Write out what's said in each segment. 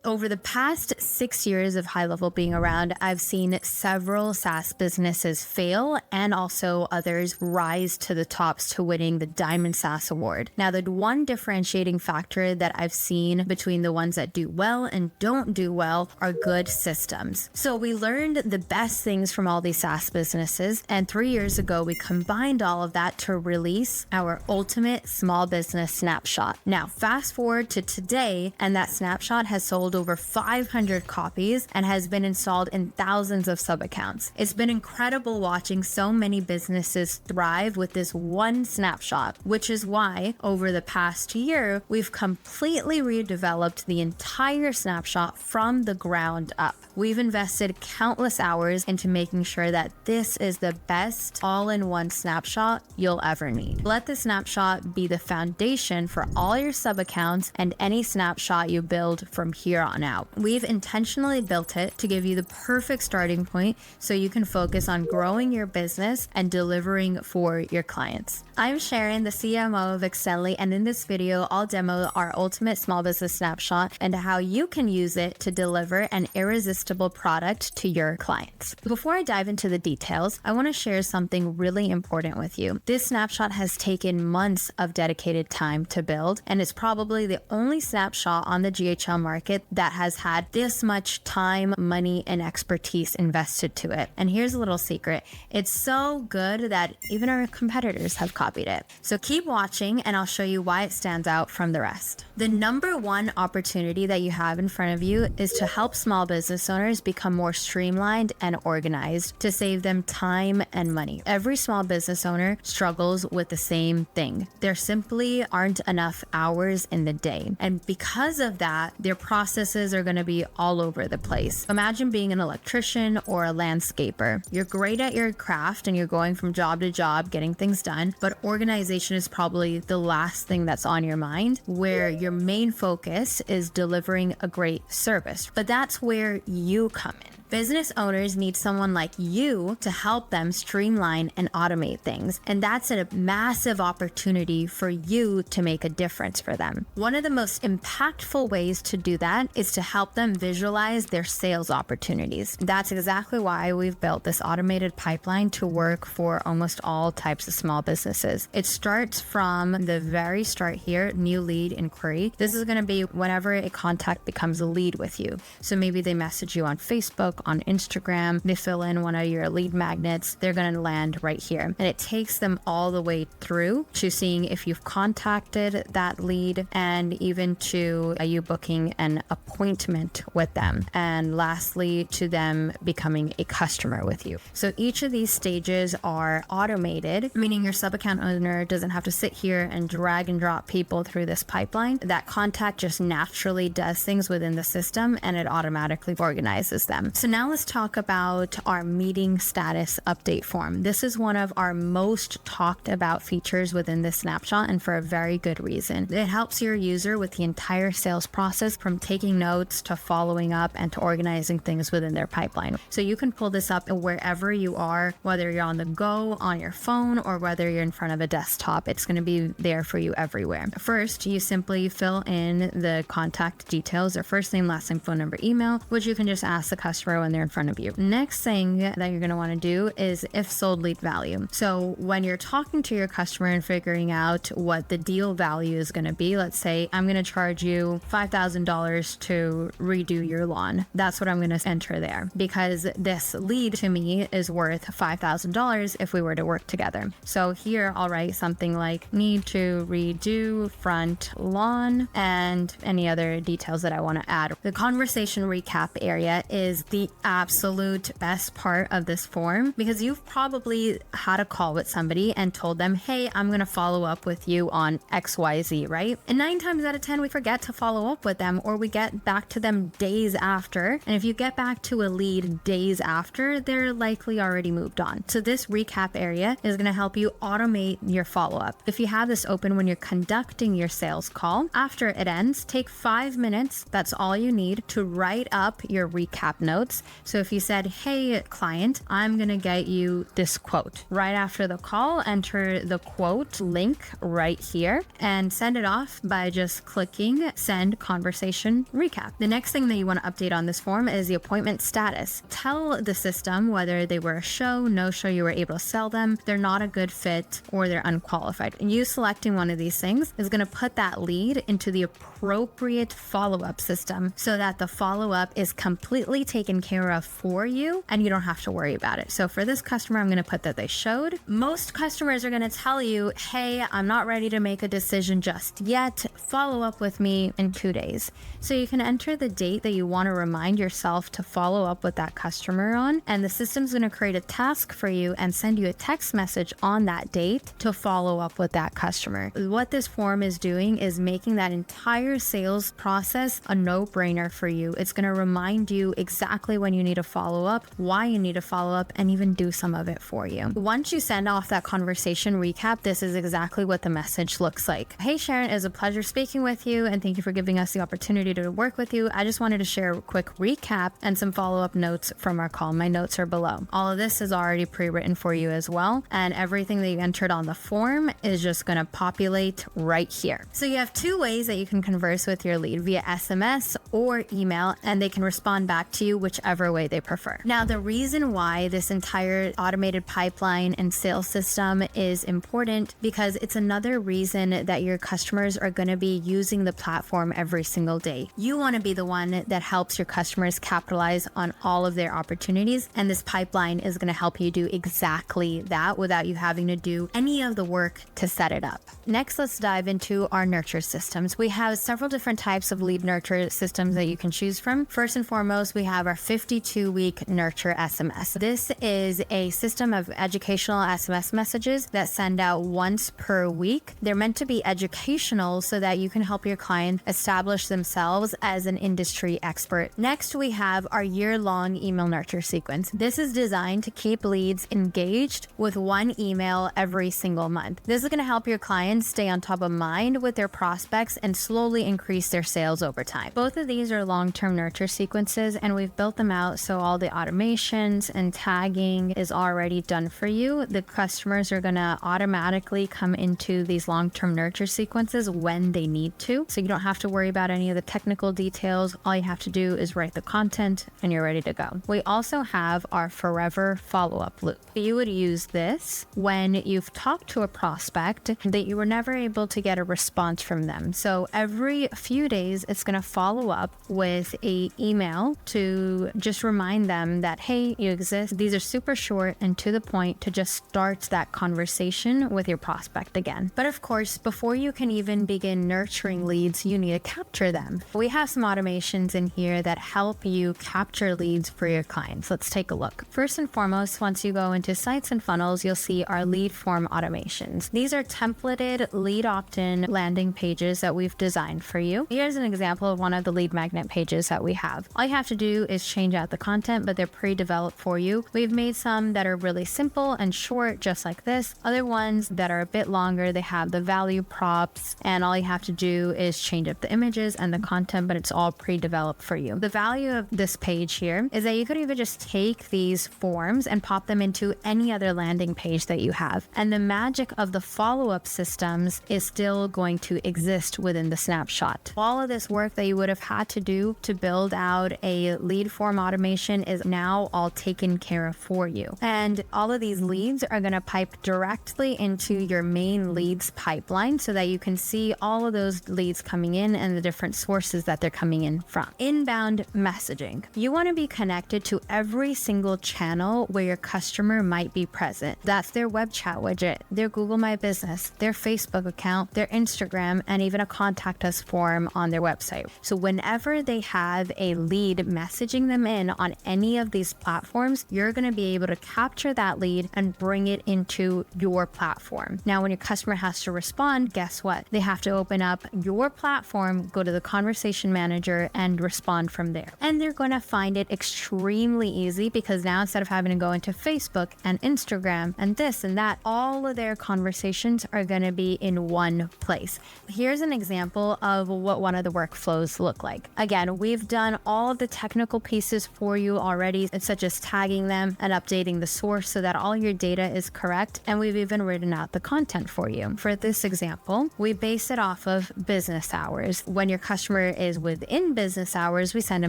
Over the past 6 years of HighLevel being around, I've seen several SaaS businesses fail and also others rise to the tops to winning the Diamond SaaS Award. Now, the one differentiating factor that I've seen between the ones that do well and don't do well are good systems. So we learned the best things from all these SaaS businesses, and 3 years ago, we combined all of that to release our ultimate small business snapshot. Now, fast forward to today, and that snapshot has sold over 500 copies and has been installed in thousands of sub-accounts. It's been incredible watching so many businesses thrive with this one snapshot, which is why over the past year, we've completely redeveloped the entire snapshot from the ground up. We've invested countless hours into making sure that this is the best all-in-one snapshot you'll ever need. Let the snapshot be the foundation for all your sub-accounts and any snapshot you build from here on out. We've intentionally built it to give you the perfect starting point so you can focus on growing your business and delivering for your clients. I'm Sharan, the CMO of Excelli, and in this video, I'll demo our ultimate small business snapshot and how you can use it to deliver an irresistible product to your clients. Before I dive into the details, I want to share something really important with you. This snapshot has taken months of dedicated time to build, and it's probably the only snapshot on the GHL market that has had this much time, money, and expertise invested to it. And here's a little secret. It's so good that even our competitors have copied it. So keep watching and I'll show you why it stands out from the rest. The number one opportunity that you have in front of you is to help small business owners become more streamlined and organized to save them time and money. Every small business owner struggles with the same thing. There simply aren't enough hours in the day. And because of that, their processes are going to be all over the place. Imagine being an electrician or a landscaper. You're great at your craft and you're going from job to job getting things done, but organization is probably the last thing that's on your mind, where your main focus is delivering a great service. But that's where you come in. Business owners need someone like you to help them streamline and automate things. And that's a massive opportunity for you to make a difference for them. One of the most impactful ways to do that is to help them visualize their sales opportunities. That's exactly why we've built this automated pipeline to work for almost all types of small businesses. It starts from the very start here, new lead inquiry. This is going to be whenever a contact becomes a lead with you. So maybe they message you on Facebook, on Instagram, they fill in one of your lead magnets, they're going to land right here. And it takes them all the way through to seeing if you've contacted that lead and even to you booking an appointment with them. And lastly, to them becoming a customer with you. So each of these stages are automated, meaning your sub-account owner doesn't have to sit here and drag and drop people through this pipeline. That contact just naturally does things within the system and it automatically organizes them. So now let's talk about our meeting status update form. This is one of our most talked about features within this snapshot, and for a very good reason. It helps your user with the entire sales process, from taking notes to following up and to organizing things within their pipeline. So you can pull this up wherever you are, whether you're on the go, on your phone, or whether you're in front of a desktop. It's going to be there for you everywhere. First, you simply fill in the contact details, their first name, last name, phone number, email, which you can just ask the customer when they're in front of you. Next thing that you're going to want to do is if sold lead value. So when you're talking to your customer and figuring out what the deal value is going to be, let's say I'm going to charge you $5,000 to redo your lawn. That's what I'm going to enter there, because this lead to me is worth $5,000 if we were to work together. So here I'll write something like need to redo front lawn and any other details that I want to add. The conversation recap area is the absolute best part of this form, because you've probably had a call with somebody and told them, hey, I'm going to follow up with you on XYZ, right? And 9 times out of 10, we forget to follow up with them, or we get back to them days after. And if you get back to a lead days after, they're likely already moved on. So this recap area is going to help you automate your follow-up. If you have this open when you're conducting your sales call, after it ends, take 5 minutes. That's all you need to write up your recap notes. follow-ups. So if you said, hey client, I'm going to get you this quote. Right after the call, enter the quote link right here and send it off by just clicking send conversation recap. The next thing that you want to update on this form is the appointment status. Tell the system whether they were a show, no show, you were able to sell them, they're not a good fit, or they're unqualified. And you selecting one of these things is going to put that lead into the appropriate follow-up system so that the follow-up is completely taken care of for you and you don't have to worry about it. So for this customer, I'm going to put that they showed. Most customers are going to tell you, hey, I'm not ready to make a decision just yet. Follow up with me in 2 days. So you can enter the date that you want to remind yourself to follow up with that customer on, and the system's going to create a task for you and send you a text message on that date to follow up with that customer. What this form is doing is making that entire sales process a no-brainer for you. It's going to remind you exactly when you need to follow up, why you need to follow up, and even do some of it for you. Once you send off that conversation recap, this is exactly what the message looks like. Hey Sharon, it was a pleasure speaking with you, and thank you for giving us the opportunity to work with you. I just wanted to share a quick recap and some follow-up notes from our call. My notes are below. All of this is already pre-written for you as well, and everything that you entered on the form is just going to populate right here. So you have two ways that you can converse with your lead, via SMS or email, and they can respond back to you whichever way they prefer. Now, the reason why this entire automated pipeline and sales system is important because it's another reason that your customers are going to be using the platform every single day. You want to be the one that helps your customers capitalize on all of their opportunities, and this pipeline is going to help you do exactly that without you having to do any of the work to set it up. Next, let's dive into our nurture systems. We have several different types of lead nurture systems that you can choose from. First and foremost, we have our 52-week nurture SMS. This is a system of educational SMS messages that send out once per week. They're meant to be educational so that you can help your client establish themselves as an industry expert. Next, we have our year-long email nurture sequence. This is designed to keep leads engaged with one email every single month. This is going to help your clients stay on top of mind with their prospects and slowly increase their sales over time. Both of these are long-term nurture sequences, and we've built them out so all the automations and tagging is already done for you. The customers are going to automatically come into these long-term nurture sequences when they need to, so you don't have to worry about any of the technical details. All you have to do is write the content and you're ready to go. We also have our forever follow-up loop. You would use this when you've talked to a prospect that you were never able to get a response from them. So every few days, it's going to follow up with a email to just remind them that, hey, you exist. These are super short and to the point to just start that conversation with your prospect again. But of course, before you can even begin nurturing leads, you need to capture them. We have some automations in here that help you capture leads for your clients. Let's take a look. First and foremost, once you go into sites and funnels, you'll see our lead form automations. These are templated lead opt-in landing pages that we've designed for you. Here's an example of one of the lead magnet pages that we have. All you have to do is change out the content, but they're pre-developed for you. We've made some that are really simple and short, just like this. Other ones that are a bit longer, they have the value props, and all you have to do is change up the images and the content, but it's all pre-developed for you. The value of this page here is that you could even just take these forms and pop them into any other landing page that you have. And the magic of the follow-up systems is still going to exist within the snapshot. All of this work that you would have had to do to build out a lead form automation is now all taken care of for you. And all of these leads are going to pipe directly into your main leads pipeline so that you can see all of those leads coming in and the different sources that they're coming in from. Inbound messaging. You want to be connected to every single channel where your customer might be present. That's their web chat widget, their Google My Business, their Facebook account, their Instagram, and even a contact us form on their website. So whenever they have a lead messaging them in on any of these platforms, you're going to be able to capture that lead and bring it into your platform. Now, when your customer has to respond, guess what? They have to open up your platform, go to the conversation manager, and respond from there. And they're going to find it extremely easy because now instead of having to go into Facebook and Instagram and this and that, all of their conversations are going to be in one place. Here's an example of what one of the workflows look like. Again, we've done all of the technical pieces pieces for you already, such as tagging them and updating the source so that all your data is correct. And we've even written out the content for you. For this example, we base it off of business hours. When your customer is within business hours, we send a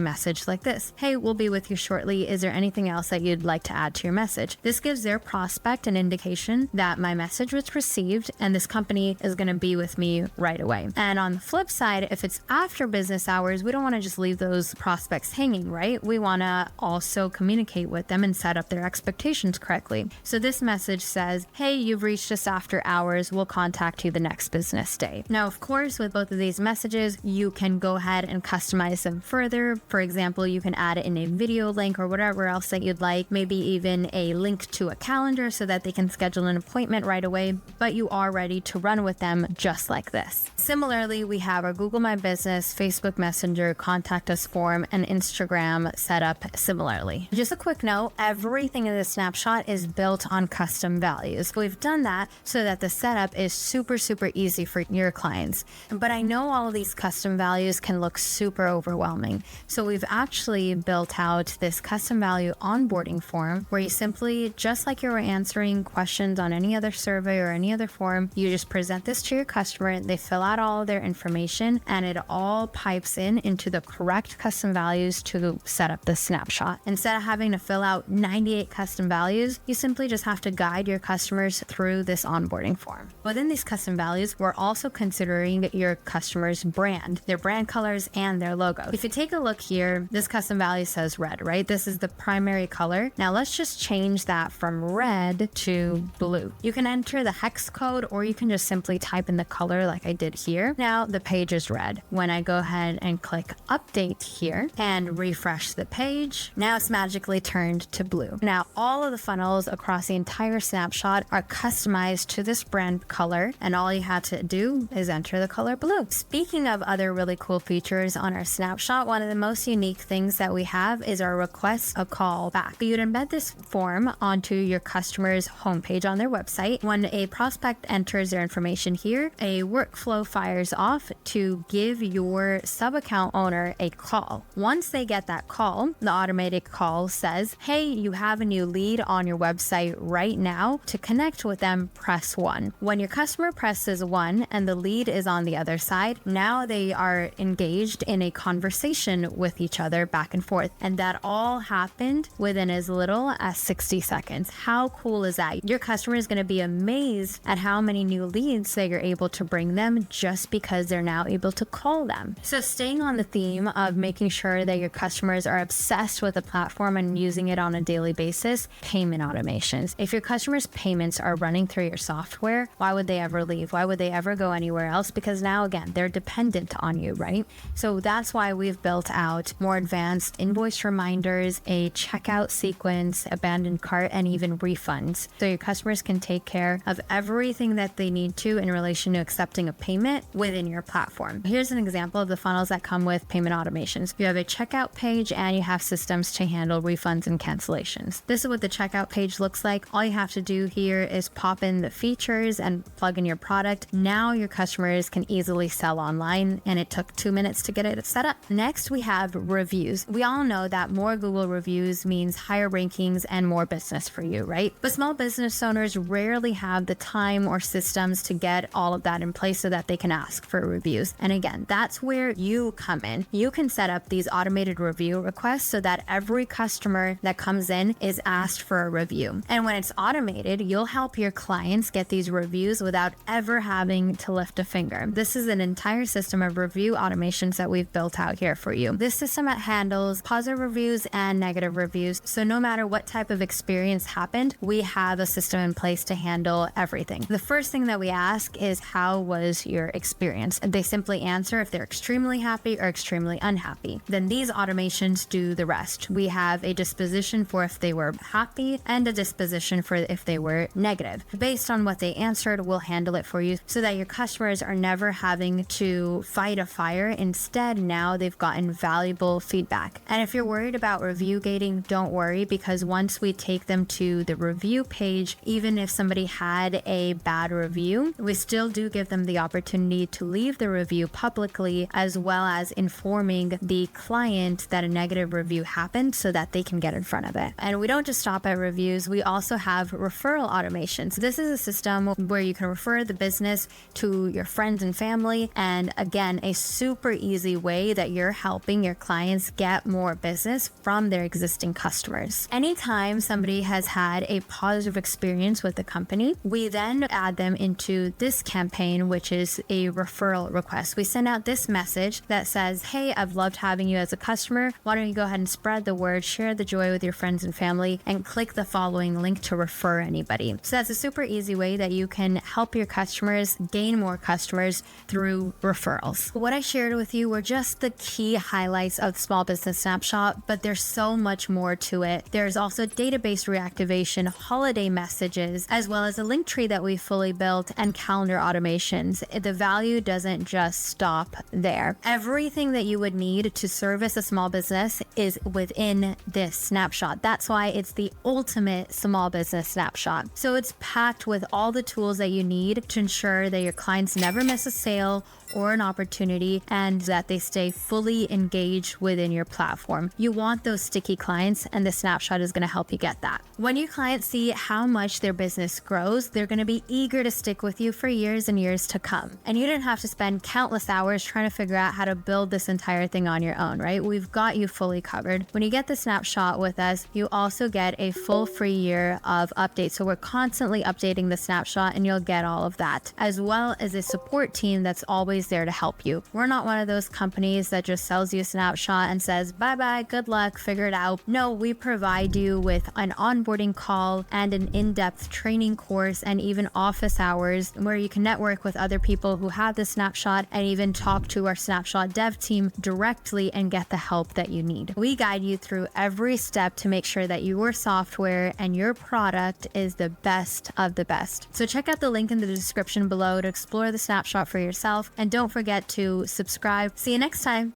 message like this: hey, we'll be with you shortly. Is there anything else that you'd like to add to your message? This gives their prospect an indication that my message was received and this company is going to be with me right away. And on the flip side, if it's after business hours, we don't want to just leave those prospects hanging, right? We want to also communicate with them and set up their expectations correctly. So this message says, hey, you've reached us after hours. We'll contact you the next business day. Now, of course, with both of these messages, you can go ahead and customize them further. For example, you can add it in a video link or whatever else that you'd like, maybe even a link to a calendar so that they can schedule an appointment right away, but you are ready to run with them just like this. Similarly, we have our Google My Business, Facebook Messenger, Contact Us form, and Instagram set up similarly. Just a quick note, everything in this snapshot is built on custom values. We've done that so that the setup is super easy for your clients. But I know all of these custom values can look super overwhelming. So we've actually built out this custom value onboarding form where you simply, just like you were answering questions on any other survey or any other form, you just present this to your customer, they fill out all of their information, and it all pipes into the correct custom values to set up the snapshot. Instead of having to fill out 98 custom values, you simply just have to guide your customers through this onboarding form. Within these custom values, we're also considering your customer's brand, their brand colors, and their logo. If you take a look here, this custom value says red, right? This is the primary color. Now let's just change that from red to blue. You can enter the hex code or you can just simply type in the color like I did here. Now the page is red. When I go ahead and click update here and refresh the page, now it's magically turned to blue. Now all of the funnels across the entire snapshot are customized to this brand color, and all you have to do is enter the color blue. Speaking of other really cool features on our snapshot, one of the most unique things that we have is our request a call back. You'd embed this form onto your customer's homepage on their website. When a prospect enters their information here, a workflow fires off to give your sub-account owner a call. Once they get that call, the automated call says, hey, you have a new lead on your website right now. To connect with them, press 1. When your customer presses 1 and the lead is on the other side, now they are engaged in a conversation with each other back and forth. And that all happened within as little as 60 seconds. How cool is that? Your customer is going to be amazed at how many new leads that you're able to bring them just because they're now able to call them. So staying on the theme of making sure that your customers are obsessed with the platform and using it on a daily basis, payment automations. If your customers' payments are running through your software, why would they ever leave? Why would they ever go anywhere else? Because now, again, they're dependent on you, right? So that's why we've built out more advanced invoice reminders, a checkout sequence, abandoned cart, and even refunds. So your customers can take care of everything that they need to in relation to accepting a payment within your platform. Here's an example of the funnels that come with payment automations. You have a checkout page and you have systems to handle refunds and cancellations. This is what the checkout page looks like. All you have to do here is pop in the features and plug in your product. Now your customers can easily sell online, and it took 2 minutes to get it set up. Next, we have reviews. We all know that more Google reviews means higher rankings and more business for you, right? But small business owners rarely have the time or systems to get all of that in place so that they can ask for reviews. And again, that's where you come in. You can set up these automated review requests so that every customer that comes in is asked for a review. And when it's automated, you'll help your clients get these reviews without ever having to lift a finger. This is an entire system of review automations that we've built out here for you. This system handles positive reviews and negative reviews. So no matter what type of experience happened, we have a system in place to handle everything. The first thing that we ask is, how was your experience? They simply answer if they're extremely happy or extremely unhappy. Then these automations do the rest. We have a disposition for if they were happy and a disposition for if they were negative. Based on what they answered, we'll handle it for you so that your customers are never having to fight a fire. Instead, now they've gotten valuable feedback. And if you're worried about review gating, don't worry, because once we take them to the review page, even if somebody had a bad review, we still do give them the opportunity to leave the review publicly, as well as informing the client that a negative negative review happen so that they can get in front of it. And we don't just stop at reviews, we also have referral automations. This is a system where you can refer the business to your friends and family. And again, a super easy way that you're helping your clients get more business from their existing customers. Anytime somebody has had a positive experience with the company, we then add them into this campaign, which is a referral request. We send out this message that says, hey, I've loved having you as a customer. Why don't you go ahead and spread the word, share the joy with your friends and family, and click the following link to refer anybody. So that's a super easy way that you can help your customers gain more customers through referrals. What I shared with you were just the key highlights of the Small Business Snapshot, but there's so much more to it. There's also database reactivation, holiday messages, as well as a link tree that we fully built and calendar automations. The value doesn't just stop there. Everything that you would need to service a small business is within this snapshot. That's why it's the ultimate small business snapshot. So it's packed with all the tools that you need to ensure that your clients never miss a sale or an opportunity and that they stay fully engaged within your platform. You want those sticky clients, and the snapshot is going to help you get that. When your clients see how much their business grows, they're going to be eager to stick with you for years and years to come. And you didn't have to spend countless hours trying to figure out how to build this entire thing on your own, right? We've got you fully covered. When you get the snapshot with us, you also get a full free year of updates. So we're constantly updating the snapshot, and you'll get all of that, as well as a support team that's always there to help you. We're not one of those companies that just sells you a snapshot and says, bye-bye, good luck, figure it out. No, we provide you with an onboarding call and an in-depth training course and even office hours where you can network with other people who have the snapshot and even talk to our snapshot dev team directly and get the help that you need. We guide you through every step to make sure that your software and your product is the best of the best. So check out the link in the description below to explore the snapshot for yourself, and don't forget to subscribe. See you next time.